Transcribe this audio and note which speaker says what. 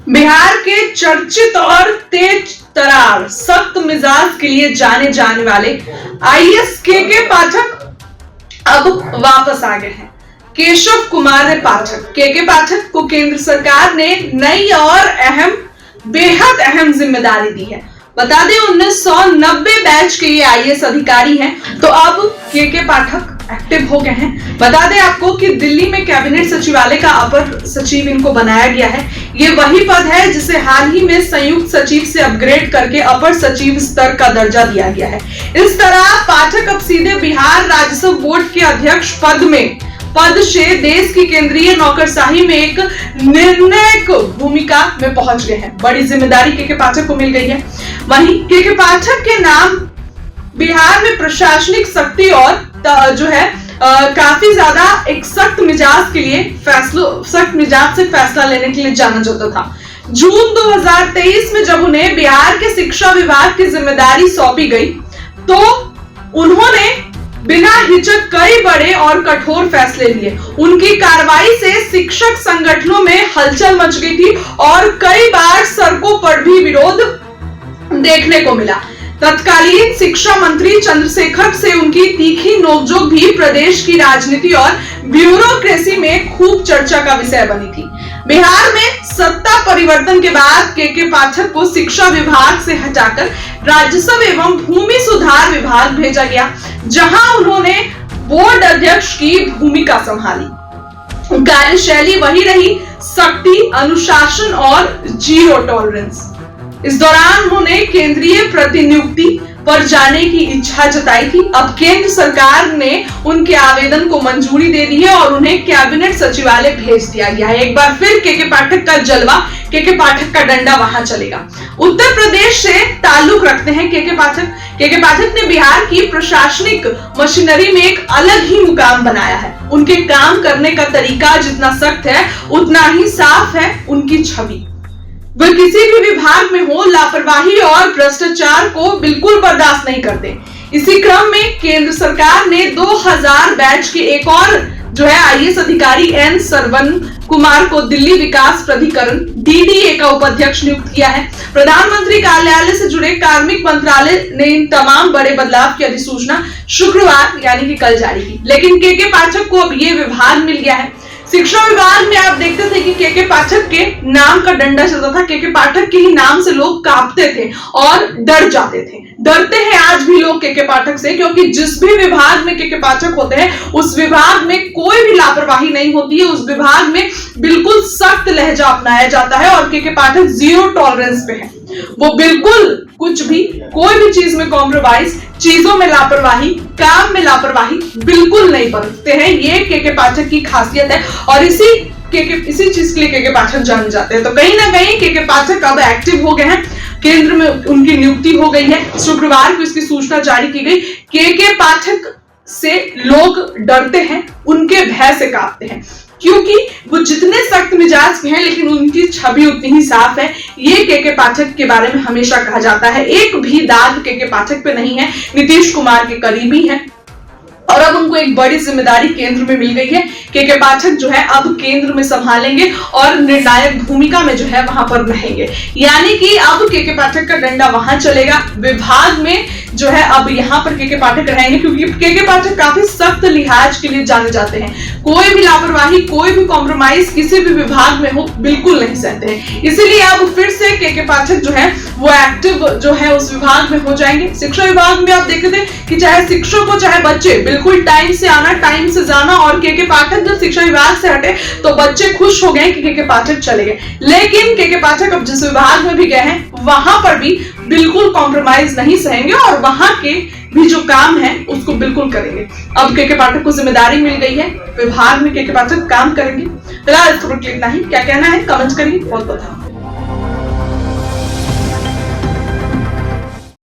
Speaker 1: बिहार के चर्चित और तेज तरार सख्त मिजाज के लिए जाने जाने वाले आईएएस के पाठक अब वापस आ गए हैं। केशव कुमार पाठक के पाठक को केंद्र सरकार ने नई और बेहद अहम जिम्मेदारी दी है। बता दें 1990 बैच के ये आईएएस अधिकारी हैं, तो अब के पाठक एक्टिव हो गए हैं। बता दें आपको कि दिल्ली में कैबिनेट सचिवालय का अपर सचिव इनको बनाया गया है। ये वही पद है जिसे हाल ही में संयुक्त सचिव से अपग्रेड करके अपर सचिव स्तर का दर्जा दिया गया है। इस तरह पाठक अब सीधे बिहार राजस्व बोर्ड के अध्यक्ष पद से देश की केंद्रीय नौकरशाही में एक निर्णायक भूमिका में पहुंच गए हैं। बड़ी जिम्मेदारी के पाठक को मिल गई है। वहीं के पाठक के नाम बिहार में प्रशासनिक शक्ति और काफी ज्यादा एक सख्त मिजाज से फैसला लेने के लिए जाना जाता था। जून 2023 में जब उन्हें बिहार के शिक्षा विभाग की जिम्मेदारी सौंपी गई, तो उन्होंने बिना हिचक कई बड़े और कठोर फैसले लिए। उनकी कार्रवाई से शिक्षक संगठनों में हलचल मच गई थी और कई बार सड़कों पर भी विरोध देखने को मिला। तत्कालीन शिक्षा मंत्री चंद्रशेखर से उनकी तीखी नोकझोंक भी प्रदेश की राजनीति और ब्यूरोक्रेसी में खूब चर्चा का विषय बनी थी। बिहार में सत्ता परिवर्तन के बाद के पाठक को शिक्षा विभाग से हटाकर राजस्व एवं भूमि सुधार विभाग भेजा गया, जहां उन्होंने बोर्ड अध्यक्ष की भूमिका संभाली। कार्यशैली वही रही, सख्ती, अनुशासन और जीरो टॉलरेंस। इस दौरान उन्होंने केंद्रीय प्रतिनियुक्ति पर जाने की इच्छा जताई थी। अब केंद्र सरकार ने उनके आवेदन को मंजूरी दे दी है और उन्हें कैबिनेट सचिवालय भेज दिया गया है। एक बार फिर के पाठक का जलवा, के पाठक का डंडा वहां चलेगा। उत्तर प्रदेश से ताल्लुक रखते हैं के पाठक ने बिहार की प्रशासनिक मशीनरी में एक अलग ही मुकाम बनाया है। उनके काम करने का तरीका जितना सख्त है, उतना ही साफ है उनकी छवि। वह किसी भी विभाग में हो, लापरवाही और भ्रष्टाचार को बिल्कुल बर्दाश्त नहीं करते। इसी क्रम में केंद्र सरकार ने 2000 बैच के एक और आईएएस अधिकारी एन सरवन कुमार को दिल्ली विकास प्राधिकरण डीडीए का उपाध्यक्ष नियुक्त किया है। प्रधानमंत्री कार्यालय से जुड़े कार्मिक मंत्रालय ने इन तमाम बड़े बदलाव की अधिसूचना शुक्रवार यानी कि कल जारी की। लेकिन के पाठक को अब ये विभाग मिल गया है। शिक्षा विभाग में आप देखते थे कि के पाठक के नाम का डंडा चलता था। के पाठक के ही नाम से लोग कांपते थे और डर जाते थे। डरते हैं आज भी लोग के पाठक से, क्योंकि जिस भी विभाग में के पाठक होते हैं उस विभाग में कोई भी लापरवाही नहीं होती है। उस विभाग में बिल्कुल सख्त लहजा अपनाया जाता है और के पाठक जीरो टॉलरेंस पे है। वो बिल्कुल कुछ भी, कोई भी चीज में कॉम्प्रोमाइज, चीजों में लापरवाही, काम में लापरवाही बिल्कुल नहीं बरतते हैं। ये के पाठक की खासियत है और इसी चीज के लिए के पाठक जाने जाते हैं। तो कहीं ना कहीं के पाठक अब एक्टिव हो गए हैं। केंद्र में उनकी नियुक्ति हो गई है। शुक्रवार को इसकी सूचना जारी की गई। के पाठक से लोग डरते हैं, उनके भय से कांपते हैं, क्योंकि वो जितने सख्त मिजाज के हैं लेकिन उनकी छवि उतनी ही साफ है। ये के पाठक के बारे में हमेशा कहा जाता है, एक भी दाग के पाठक पे नहीं है। नीतीश कुमार के करीबी हैं और अब उनको एक बड़ी जिम्मेदारी केंद्र में मिल गई है। के पाठक अब केंद्र में संभालेंगे और निर्णायक भूमिका में वहां पर रहेंगे। यानी कि अब के पाठक का डंडा वहां चलेगा। विभाग में अब यहाँ पर के पाठक रहेंगे, क्योंकि के पाठक काफी सख्त लिहाज के लिए जाने जाते हैं। कोई भी लापरवाही, कोई भी कॉम्प्रोमाइज किसी भी विभाग में हो बिल्कुल नहीं सहते हैं। इसीलिए अब फिर से के पाठक वो एक्टिव उस विभाग में हो जाएंगे। शिक्षा विभाग में आप देखते थे कि चाहे शिक्षक हो चाहे बच्चे, बिल्कुल टाइम से आना, टाइम से जाना। और के पाठक जब शिक्षा विभाग से हटे तो बच्चे खुश हो गए कि के पाठक चले गए। लेकिन के पाठक अब जिस विभाग में भी गए हैं वहां पर भी बिल्कुल कॉम्प्रोमाइज नहीं सहेंगे और वहां के भी जो काम है उसको बिल्कुल करेंगे। अब के पाठक को जिम्मेदारी मिल गई है, विभाग में के पाठक काम करेंगे। फिलहाल इस खबर के लिए इतना ही। क्या कहना है कमेंट करिए। बहुत बहुत